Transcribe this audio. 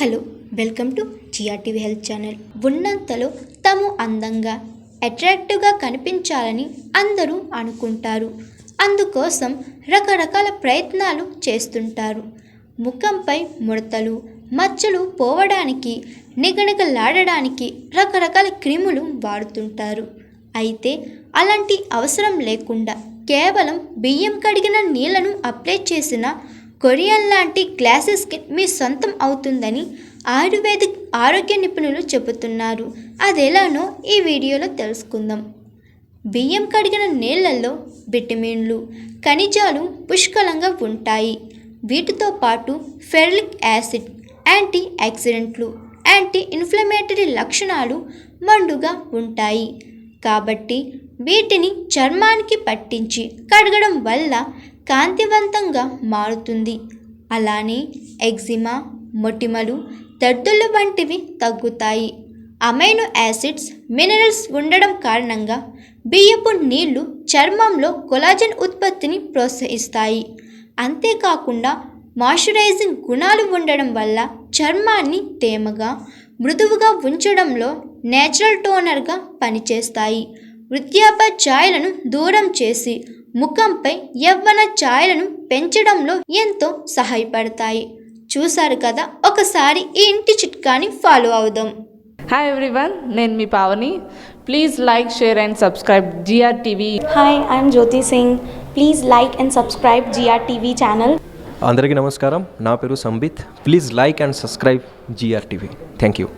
Hello welcome to GRTV health channel. ఉన్నంతలో తాము అందంగా అట్రాక్టివ్గా కనిపించాలని అందరూ అనుకుంటారు. అందుకోసం రకరకాల ప్రయత్నాలు చేస్తుంటారు. ముఖంపై ముడతలు, మచ్చలు పోవడానికి, నిగనిగలాడడానికి రకరకాల క్రీములు వాడుతుంటారు. అయితే అలాంటి అవసరం లేకుండా కేవలం బియ్యం కడిగిన నీళ్లను అప్లై చేసిన కొరియన్ లాంటి గ్లాసీ స్కిన్ మీ సొంతం అవుతుందని ఆయుర్వేదిక్ ఆరోగ్య నిపుణులు చెబుతున్నారు. అదెలానో ఈ వీడియోలో తెలుసుకుందాం. బియ్యం కడిగిన నీళ్లలో విటమిన్లు, ఖనిజాలు పుష్కలంగా ఉంటాయి. వీటితో పాటు ఫెరిక్ యాసిడ్, యాంటీ ఆక్సిడెంట్లు, యాంటీ ఇన్ఫ్లమేటరీ లక్షణాలు మెండుగా ఉంటాయి. కాబట్టి వీటిని చర్మానికి పట్టించి కడగడం వల్ల కాంతివంతంగా మారుతుంది. అలానే ఎగ్జిమా, మొటిమలు, దద్దులు వంటివి తగ్గుతాయి. అమైనో యాసిడ్స్, మినరల్స్ ఉండడం కారణంగా బియ్యపు నీళ్లు చర్మంలో కొలాజన్ ఉత్పత్తిని ప్రోత్సహిస్తాయి. అంతేకాకుండా మాయిశ్చరైజింగ్ గుణాలు ఉండడం వల్ల చర్మాన్ని తేమగా, మృదువుగా ఉంచడంలో నేచురల్ టోనర్గా పనిచేస్తాయి. వృద్ధాప్య ఛాయలను దూరం చేసి ముఖంపై యవ్వన ఛాయలను పెంచడంలో ఎంతో సహాయపడతాయి. చూసారు కదా, ఒకసారి ఈ ఇంటి చిట్కాని ఫాలో అవుదాం. హాయ్ ఎవ్రీవన్, నేను మీ Pavani. Please like, share and subscribe GRTV. Hi, I'm Jyothi Singh. Please like and subscribe GRTV channel. అందరికీ నమస్కారం. నా పేరు Sambit. Please like and subscribe GRTV. Thank you.